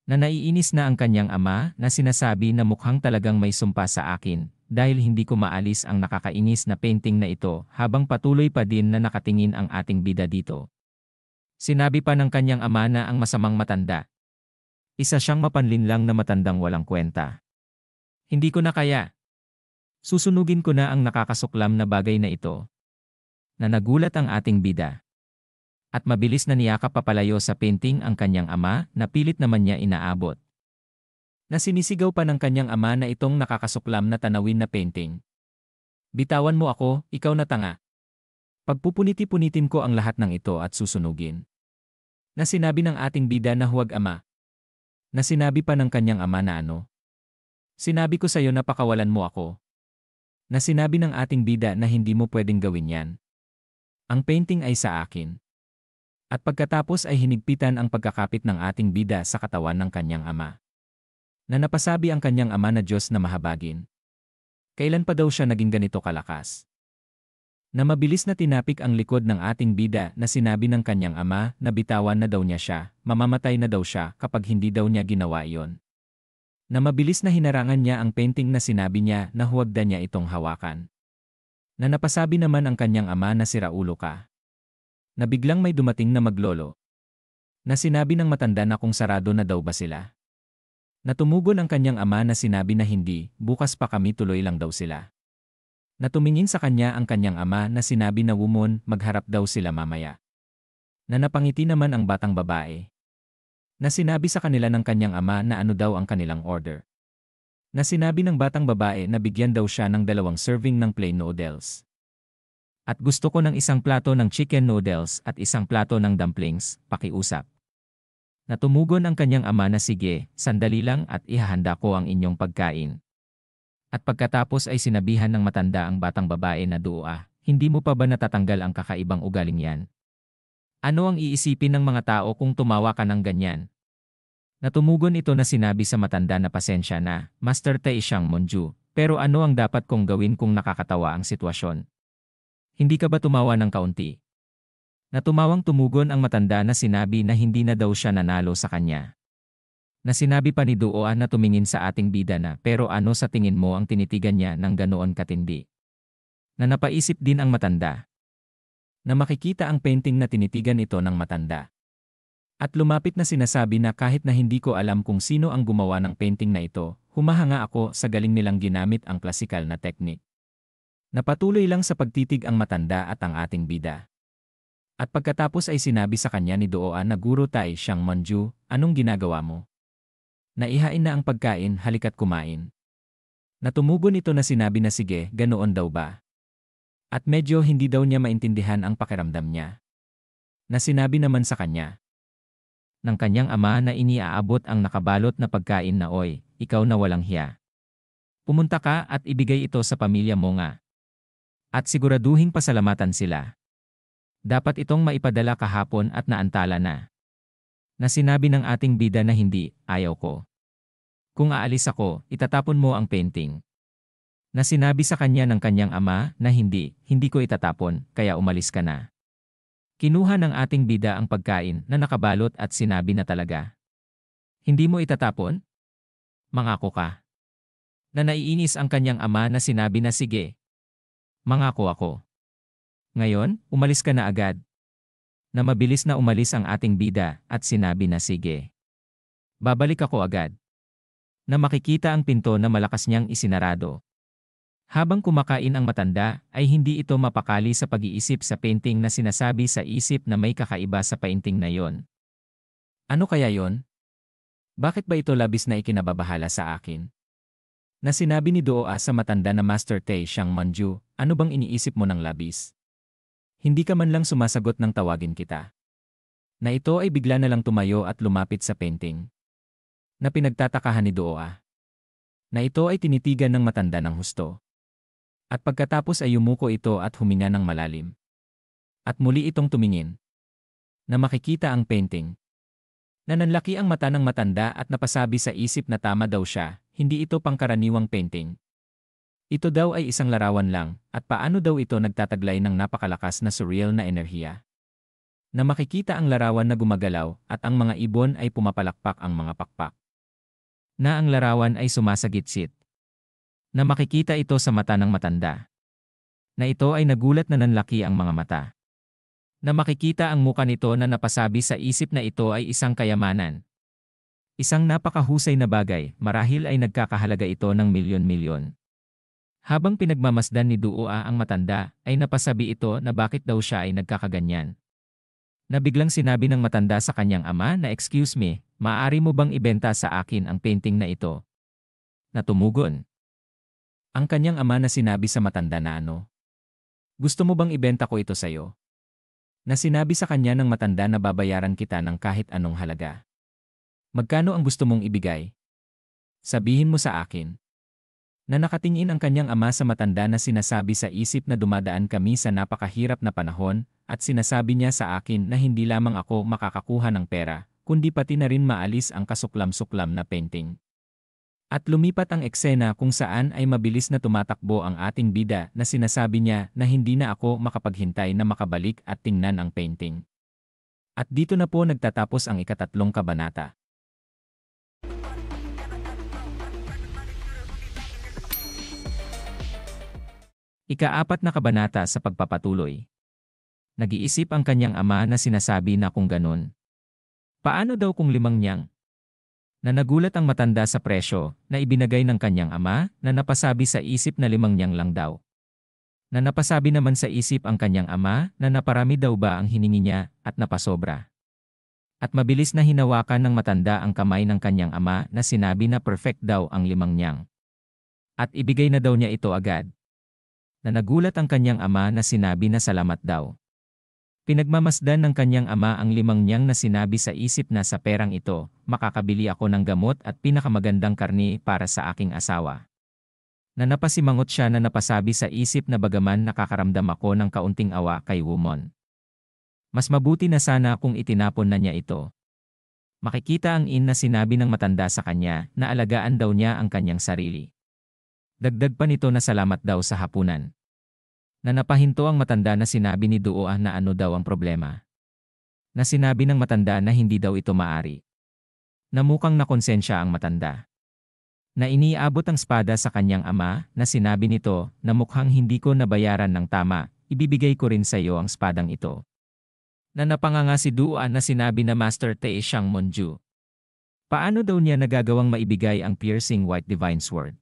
Na naiinis na ang kanyang ama na sinasabi na mukhang talagang may sumpa sa akin, dahil hindi ko maalis ang nakakainis na painting na ito habang patuloy pa din na nakatingin ang ating bida dito. Sinabi pa ng kanyang ama na ang masamang matanda Isa siyang mapanlinlang na matandang walang kwenta. Hindi ko na kaya. Susunugin ko na ang nakakasuklam na bagay na ito. Na nagulat ang ating bida. At mabilis na niyakap papalayo sa painting ang kanyang ama na pilit naman niya inaabot. Na sinisigaw pa ng kanyang ama na itong nakakasuklam na tanawin na painting. Bitawan mo ako, ikaw na tanga. Pagpupuniti-punitin ko ang lahat ng ito at susunugin. Na sinabi ng ating bida na huwag ama. Na sinabi pa ng kanyang ama na ano. Sinabi ko sa'yo na pakawalan mo ako. Na sinabi ng ating bida na hindi mo pwedeng gawin yan. Ang painting ay sa akin. At pagkatapos ay hinigpitan ang pagkakapit ng ating bida sa katawan ng kanyang ama. Na napasabi ang kanyang ama na Diyos na mahabagin. Kailan pa daw siya naging ganito kalakas? Na mabilis na tinapik ang likod ng ating bida na sinabi ng kanyang ama na bitawan na daw niya siya, mamamatay na daw siya kapag hindi daw niya ginawa iyon. Na mabilis na hinarangan niya ang painting na sinabi niya na huwag na niya itong hawakan. Na napasabi naman ang kanyang ama na siraulo ka. Na biglang may dumating na maglolo. Na sinabi ng matanda na kung sarado na daw ba sila. Na tumugon ang kanyang ama na sinabi na hindi, bukas pa kami tuloy lang daw sila. Na tumingin sa kanya ang kanyang ama na sinabi na wumon, magharap daw sila mamaya. Na napangiti naman ang batang babae. Na sinabi sa kanila ng kanyang ama na ano daw ang kanilang order. Na sinabi ng batang babae na bigyan daw siya ng 2 serving ng plain noodles. At gusto ko ng 1 plato ng chicken noodles at 1 plato ng dumplings, pakiusap. Na tumugon ang kanyang ama na sige, sandali lang at ihahanda ko ang inyong pagkain. At pagkatapos ay sinabihan ng matanda ang batang babae na doa, hindi mo pa ba natatanggal ang kakaibang ugaling yan? Ano ang iisipin ng mga tao kung tumawa ka ng ganyan? Natumugon ito na sinabi sa matanda na pasensya na, Master Tay siyang Monju, pero ano ang dapat kong gawin kung nakakatawa ang sitwasyon? Hindi ka ba tumawa ng kaunti? Natumawang tumugon ang matanda na sinabi na hindi na daw siya nanalo sa kanya. Na sinabi pa ni Duoan na tumingin sa ating bida na pero ano sa tingin mo ang tinitigan niya ng ganoon katindi? Na napaisip din ang matanda. Na makikita ang painting na tinitigan ito ng matanda. At lumapit na sinasabi na kahit na hindi ko alam kung sino ang gumawa ng painting na ito, humahanga ako sa galing nilang ginamit ang klasikal na teknik. Napatuloy lang sa pagtitig ang matanda at ang ating bida. At pagkatapos ay sinabi sa kanya ni Duoan na Guro Tay siyang Monju, anong ginagawa mo? Naihain na ang pagkain, halika't kumain. Natumugon ito na sinabi na sige, ganoon daw ba? At medyo hindi daw niya maintindihan ang pakiramdam niya. Na sinabi naman sa kanya ng kanyang ama na iniaabot ang nakabalot na pagkain na oy, ikaw na walang hiya. Pumunta ka at ibigay ito sa pamilya mo nga. At siguraduhing pasalamatan sila. Dapat itong maipadala kahapon at naantala na. Na sinabi ng ating bida na hindi, ayaw ko. Kung aalis ako, itatapon mo ang painting. Na sinabi sa kanya ng kanyang ama na hindi ko itatapon, kaya umalis ka na. Kinuha ng ating bida ang pagkain na nakabalot at sinabi na talaga. Hindi mo itatapon? Mangako ka. Na naiinis ang kanyang ama na sinabi na sige. Mangako ako. Ngayon, umalis ka na agad. Na mabilis na umalis ang ating bida at sinabi na sige. Babalik ako agad. Na makikita ang pinto na malakas niyang isinarado. Habang kumakain ang matanda, ay hindi ito mapakali sa pag-iisip sa painting na sinasabi sa isip na may kakaiba sa painting na yon. Ano kaya yon? Bakit ba ito labis na ikinababahala sa akin? Na sinabi ni Doa sa matanda na Master Tay siyang Manju, ano bang iniisip mo ng labis? Hindi ka man lang sumasagot ng tawagin kita. Na ito ay bigla na lang tumayo at lumapit sa painting. Na pinagtatakahan ni Doa. Na ito ay tinitigan ng matanda ng husto. At pagkatapos ay yumuko ito at huminga ng malalim. At muli itong tumingin. Na makikita ang painting. Na nanlaki ang mata ng matanda at napasabi sa isip na tama daw siya, hindi ito pangkaraniwang painting. Ito daw ay isang larawan lang, at paano daw ito nagtataglay ng napakalakas na surreal na enerhiya. Na makikita ang larawan na gumagalaw at ang mga ibon ay pumapalakpak ang mga pakpak. Na ang larawan ay sumasagitsit. Na makikita ito sa mata ng matanda. Na ito ay nagulat na nanlaki ang mga mata. Na makikita ang muka nito na napasabi sa isip na ito ay isang kayamanan. Isang napakahusay na bagay, marahil ay nagkakahalaga ito ng milyon-milyon. Habang pinagmamasdan ni Duoa ang matanda, ay napasabi ito na bakit daw siya ay nagkakaganyan. Nabiglang sinabi ng matanda sa kanyang ama na excuse me, maaari mo bang ibenta sa akin ang painting na ito? Natumugon. Ang kanyang ama na sinabi sa matanda na ano? Gusto mo bang ibenta ko ito sa'yo? Na sinabi sa kanya ng matanda na babayaran kita ng kahit anong halaga. Magkano ang gusto mong ibigay? Sabihin mo sa akin. Na nakatingin ang kanyang ama sa matanda na sinasabi sa isip na dumadaan kami sa napakahirap na panahon, at sinasabi niya sa akin na hindi lamang ako makakakuha ng pera, kundi pati na rin maalis ang kasuklam-suklam na painting. At lumipat ang eksena kung saan ay mabilis na tumatakbo ang ating bida na sinasabi niya na hindi na ako makapaghintay na makabalik at tingnan ang painting. At dito na po nagtatapos ang ikatatlong kabanata. Ikaapat na kabanata sa pagpapatuloy. Nag-iisip ang kanyang ama na sinasabi na kung ganun. Paano daw kung 5 niyang? Na nagulat ang matanda sa presyo na ibinagay ng kanyang ama na napasabi sa isip na 5 niyang lang daw. Na napasabi naman sa isip ang kanyang ama na naparami daw ba ang hiningi niya at napasobra. At mabilis na hinawakan ng matanda ang kamay ng kanyang ama na sinabi na perfect daw ang 5 niyang. At ibigay na daw niya ito agad. Na nagulat ang kanyang ama na sinabi na salamat daw. Pinagmamasdan ng kanyang ama ang 5 niyang na sinabi sa isip na sa perang ito, makakabili ako ng gamot at pinakamagandang karni para sa aking asawa. Na napasimangot siya na napasabi sa isip na bagaman nakakaramdam ako ng kaunting awa kay Wumon. Mas mabuti na sana kung itinapon na niya ito. Makikita ang na sinabi ng matanda sa kanya na alagaan daw niya ang kanyang sarili. Dagdag pa nito na salamat daw sa hapunan. Na napahinto ang matanda na sinabi ni Duoa na ano daw ang problema. Na sinabi ng matanda na hindi daw ito maari. Na mukhang nakonsensya ang matanda. Na iniabot ang espada sa kanyang ama na sinabi nito na mukhang hindi ko nabayaran ng tama, ibibigay ko rin sa iyo ang espadang ito. Na napanganga si Duoa na sinabi na Master Te siyang Monju. Paano daw niya nagagawang maibigay ang piercing white divine sword?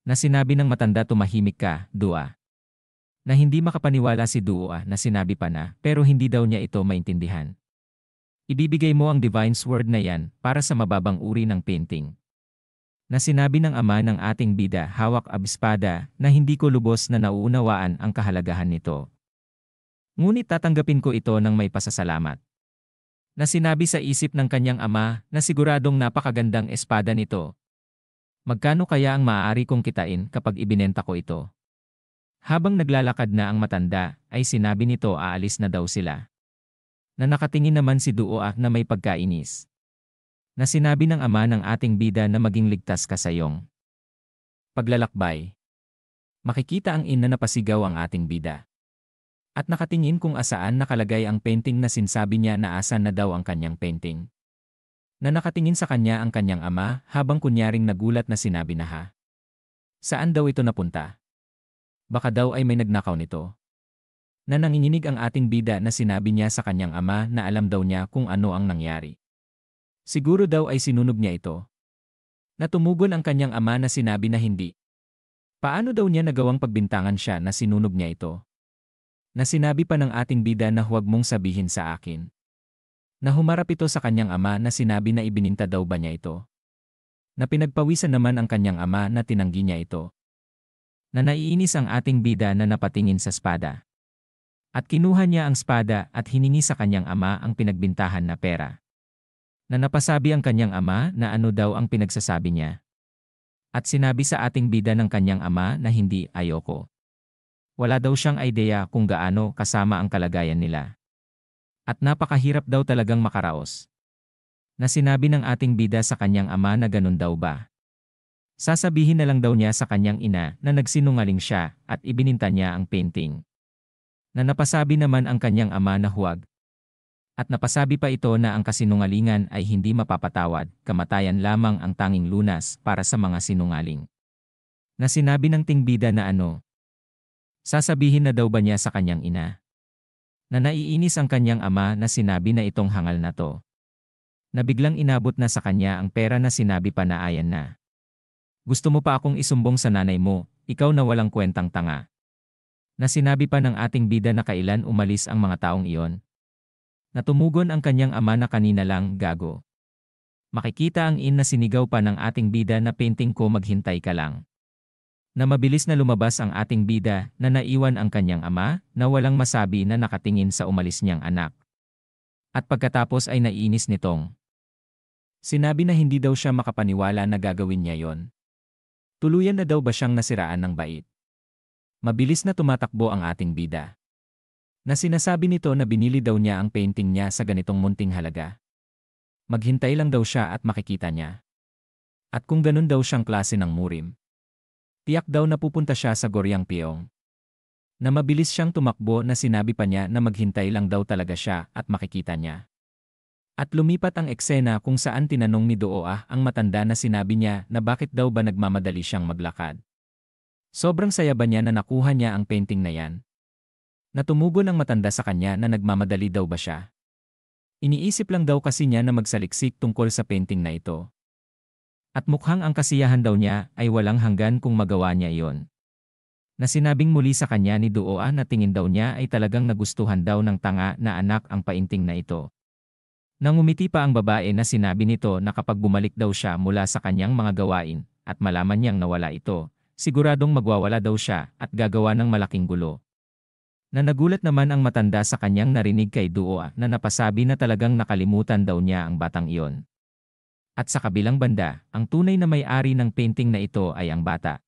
Na sinabi ng matanda tumahimik ka, Duoa. Na hindi makapaniwala si Duoa na sinabi pa na pero hindi daw niya ito maintindihan. Ibibigay mo ang divine sword na yan para sa mababang uri ng painting. Na sinabi ng ama ng ating bida hawak ang espada na hindi ko lubos na nauunawaan ang kahalagahan nito. Ngunit tatanggapin ko ito ng may pasasalamat. Na sinabi sa isip ng kanyang ama na siguradong napakagandang espada nito. Magkano kaya ang maaari kong kitain kapag ibinenta ko ito? Habang naglalakad na ang matanda, ay sinabi nito aalis na daw sila. Na nakatingin naman si Duoa na may pagkainis. Na sinabi ng ama ng ating bida na maging ligtas ka sa iyong paglalakbay. Makikita ang na napasigaw ang ating bida. At nakatingin kung asaan nakalagay ang painting na sinsabi niya na asan na daw ang kanyang painting. Na nakatingin sa kanya ang kanyang ama habang kunyaring nagulat na sinabi na ha. Saan daw ito napunta? Baka daw ay may nagnakaw nito. Na nanginginig ang ating bida na sinabi niya sa kanyang ama na alam daw niya kung ano ang nangyari. Siguro daw ay sinunog niya ito. Natumugon ang kanyang ama na sinabi na hindi. Paano daw niya nagawang pagbintangan siya na sinunog niya ito? Na sinabi pa ng ating bida na huwag mong sabihin sa akin. Na humarap ito sa kanyang ama na sinabi na ibininta daw ba niya ito. Na pinagpawisan naman ang kanyang ama na tinanggi niya ito. Na naiinis ang ating bida na napatingin sa espada. At kinuha niya ang espada at hiningi sa kanyang ama ang pinagbintahan na pera. Na napasabi ang kanyang ama na ano daw ang pinagsasabi niya. At sinabi sa ating bida ng kanyang ama na hindi ayoko. Wala daw siyang idea kung gaano kasama ang kalagayan nila. At napakahirap daw talagang makaraos. Na sinabi ng ating bida sa kanyang ama na ganun daw ba. Sasabihin na lang daw niya sa kanyang ina na nagsinungaling siya at ibininta niya ang painting. Na napasabi naman ang kanyang ama na huwag. At napasabi pa ito na ang kasinungalingan ay hindi mapapatawad, kamatayan lamang ang tanging lunas para sa mga sinungaling. Na sinabi ng tingbida na ano. Sasabihin na daw ba niya sa kanyang ina? Na naiinis ang kanyang ama na sinabi na itong hangal na to. Na biglang inabot na sa kanya ang pera na sinabi pa na ayan na. Gusto mo pa akong isumbong sa nanay mo, ikaw na walang kwentang tanga. Na sinabi pa ng ating bida na kailan umalis ang mga taong iyon. Natumugon ang kanyang ama na kanina lang, gago. Makikita ang na sinigaw pa ng ating bida na painting ko, maghintay ka lang. Na mabilis na lumabas ang ating bida na naiwan ang kanyang ama na walang masabi na nakatingin sa umalis niyang anak. At pagkatapos ay naiinis nitong. Sinabi na hindi daw siya makapaniwala na gagawin niya yon. Tuluyan na daw ba siyang nasiraan ng bait? Mabilis na tumatakbo ang ating bida. Na sinasabi nito na binili daw niya ang painting niya sa ganitong munting halaga. Maghintay lang daw siya at makikita niya. At kung ganun daw siyang klase ng murim, tiyak daw na pupunta siya sa Goryang Piyong. Na mabilis siyang tumakbo na sinabi pa niya na maghintay lang daw talaga siya at makikita niya. At lumipat ang eksena kung saan tinanong ni Dooa ang matanda na sinabi niya na bakit daw ba nagmamadali siyang maglakad. Sobrang saya ba niya na nakuha niya ang painting na yan? Natumugon ang matanda sa kanya na nagmamadali daw ba siya? Iniisip lang daw kasi niya na magsaliksik tungkol sa painting na ito. At mukhang ang kasiyahan daw niya ay walang hanggan kung magawa niya iyon. Na sinabing muli sa kanya ni Dooa na tingin daw niya ay talagang nagustuhan daw ng tanga na anak ang painting na ito. Nangumiti pa ang babae na sinabi nito na kapag bumalik daw siya mula sa kanyang mga gawain at malaman niyang nawala ito, siguradong magwawala daw siya at gagawa ng malaking gulo. Na nagulat naman ang matanda sa kanyang narinig kay Dooa na napasabi na talagang nakalimutan daw niya ang batang iyon. At sa kabilang banda, ang tunay na may-ari ng painting na ito ay ang bata.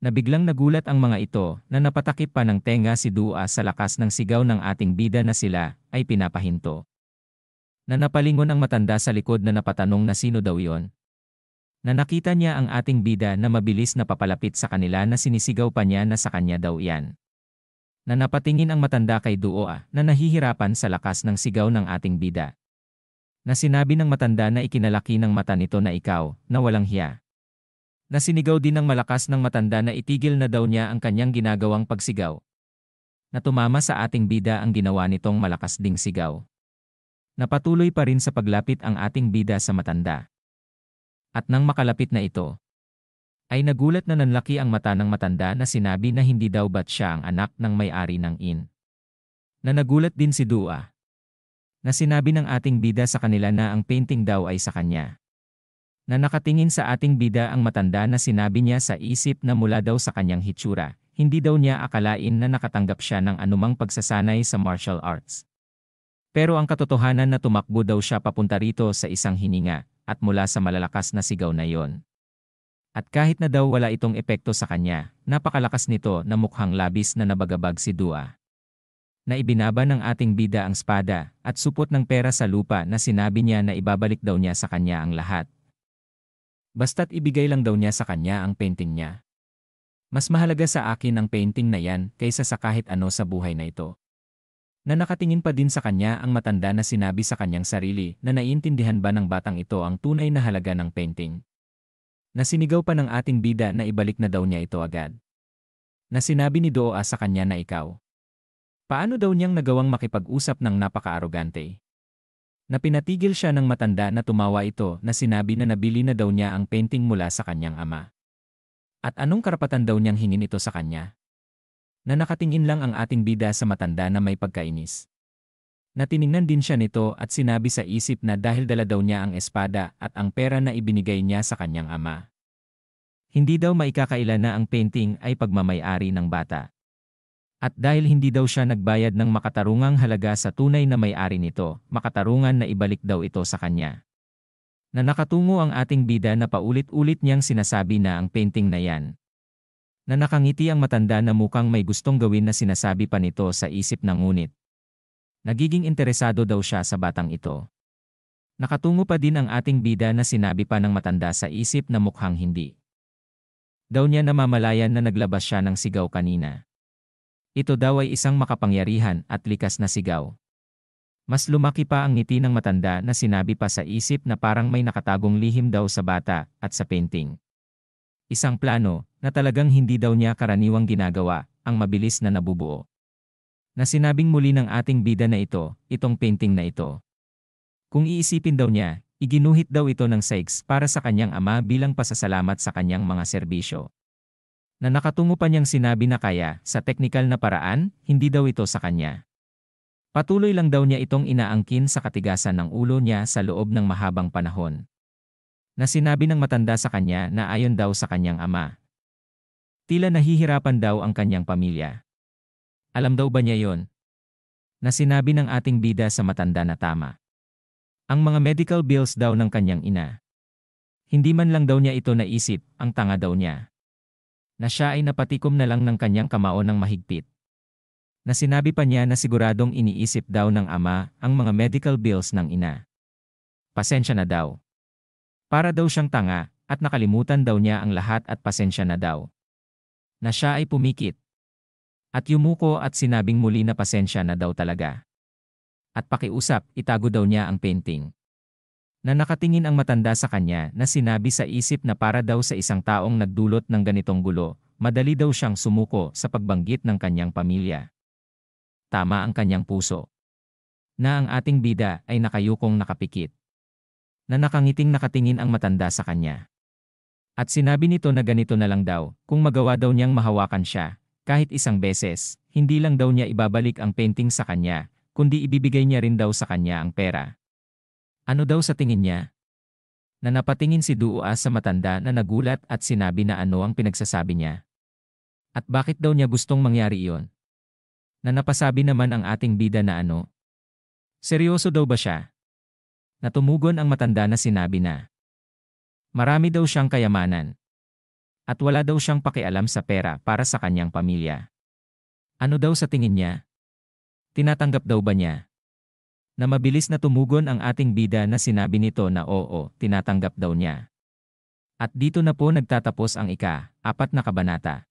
Na biglang nagulat ang mga ito na napatakip pa ng tenga si Dooa sa lakas ng sigaw ng ating bida na sila ay pinapahinto. Na napalingon ang matanda sa likod na napatanong na sino daw yon. Na nakita niya ang ating bida na mabilis na papalapit sa kanila na sinisigaw pa niya na sa kanya daw yan. Na napatingin ang matanda kay Dooa na nahihirapan sa lakas ng sigaw ng ating bida. Na sinabi ng matanda na ikinalaki ng mata nito na ikaw, na walang hiya. Na sinigaw din ng malakas ng matanda na itigil na daw niya ang kanyang ginagawang pagsigaw. Na tumama sa ating bida ang ginawa nitong malakas ding sigaw. Napatuloy pa rin sa paglapit ang ating bida sa matanda. At nang makalapit na ito, ay nagulat na nanlaki ang mata ng matanda na sinabi na hindi daw ba't siya ang anak ng may-ari ng inn. Na nagulat din si Dooa. Na sinabi ng ating bida sa kanila na ang painting daw ay sa kanya. Na nakatingin sa ating bida ang matanda na sinabi niya sa isip na mula daw sa kanyang hitsura, hindi daw niya akalain na nakatanggap siya ng anumang pagsasanay sa martial arts. Pero ang katotohanan na tumakbo daw siya papunta rito sa isang hininga at mula sa malalakas na sigaw na yon. At kahit na daw wala itong epekto sa kanya, napakalakas nito na mukhang labis na nabagabag si Dooa. Na ibinaba ng ating bida ang espada at supot ng pera sa lupa na sinabi niya na ibabalik daw niya sa kanya ang lahat. Basta't ibigay lang daw niya sa kanya ang painting niya. Mas mahalaga sa akin ang painting na yan kaysa sa kahit ano sa buhay na ito. Na nakatingin pa din sa kanya ang matanda na sinabi sa kanyang sarili na naiintindihan ba ng batang ito ang tunay na halaga ng painting. Na sinigaw pa ng ating bida na ibalik na daw niya ito agad. Na sinabi ni Dooa sa kanya na ikaw. Paano daw niyang nagawang makipag-usap ng napaka-arogante? Na pinatigil siya ng matanda na tumawa ito na sinabi na nabili na daw niya ang painting mula sa kanyang ama. At anong karapatan daw niyang hingin ito sa kanya? Na nakatingin lang ang ating bida sa matanda na may pagkainis. Na tiningnan din siya nito at sinabi sa isip na dahil dala daw niya ang espada at ang pera na ibinigay niya sa kanyang ama. Hindi daw maikakaila na ang painting ay pagmamay-ari ng bata. At dahil hindi daw siya nagbayad ng makatarungang halaga sa tunay na may-ari nito, makatarungan na ibalik daw ito sa kanya. Na nakatungo ang ating bida na paulit-ulit niyang sinasabi na ang painting na yan. Na nakangiti ang matanda na mukhang may gustong gawin na sinasabi pa nito sa isip ng ngunit. Nagiging interesado daw siya sa batang ito. Nakatungo pa din ang ating bida na sinabi pa ng matanda sa isip na mukhang hindi. Daw niya namamalayan na naglabas siya ng sigaw kanina. Ito daw ay isang makapangyarihan at likas na sigaw. Mas lumaki pa ang ngiti ng matanda na sinabi pa sa isip na parang may nakatagong lihim daw sa bata at sa painting. Isang plano na talagang hindi daw niya karaniwang ginagawa, ang mabilis na nabubuo. Na sinabing muli ng ating bida na ito, itong painting na ito. Kung iisipin daw niya, iginuhit daw ito ng Sykes para sa kanyang ama bilang pasasalamat sa kanyang mga serbisyo. Na nakatungo pa niyang sinabi na kaya, sa teknikal na paraan, hindi daw ito sa kanya. Patuloy lang daw niya itong inaangkin sa katigasan ng ulo niya sa loob ng mahabang panahon. Na sinabi ng matanda sa kanya na ayon daw sa kanyang ama. Tila nahihirapan daw ang kanyang pamilya. Alam daw ba niya yon? Na sinabi ng ating bida sa matanda na tama. Ang mga medical bills daw ng kanyang ina. Hindi man lang daw niya ito naisip, ang tanga daw niya. Na siya ay napatikom na lang ng kanyang kamao ng mahigpit. Na sinabi pa niya na siguradong iniisip daw ng ama ang mga medical bills ng ina. Pasensya na daw. Para daw siyang tanga, at nakalimutan daw niya ang lahat at pasensya na daw. Na siya ay pumikit. At yumuko at sinabing muli na pasensya na daw talaga. At pakiusap, itago daw niya ang painting. Na nakatingin ang matanda sa kanya na sinabi sa isip na para daw sa isang taong nagdulot ng ganitong gulo, madali daw siyang sumuko sa pagbanggit ng kanyang pamilya. Tama ang kanyang puso. Na ang ating bida ay nakayukong nakapikit. Na nakangiting nakatingin ang matanda sa kanya. At sinabi nito na ganito na lang daw, kung magawa daw niyang mahawakan siya, kahit isang beses, hindi lang daw niya ibabalik ang painting sa kanya, kundi ibibigay niya rin daw sa kanya ang pera. Ano daw sa tingin niya? Na napatingin si Duua sa matanda na nagulat at sinabi na ano ang pinagsasabi niya. At bakit daw niya gustong mangyari iyon? Na napasabi naman ang ating bida na ano? Seryoso daw ba siya? Natumugon ang matanda na sinabi na marami daw siyang kayamanan. At wala daw siyang pakialam sa pera para sa kanyang pamilya. Ano daw sa tingin niya? Tinatanggap daw ba niya? Na mabilis na tumugon ang ating bida na sinabi nito na oo, tinatanggap daw niya. At dito na po nagtatapos ang ika-4 na kabanata.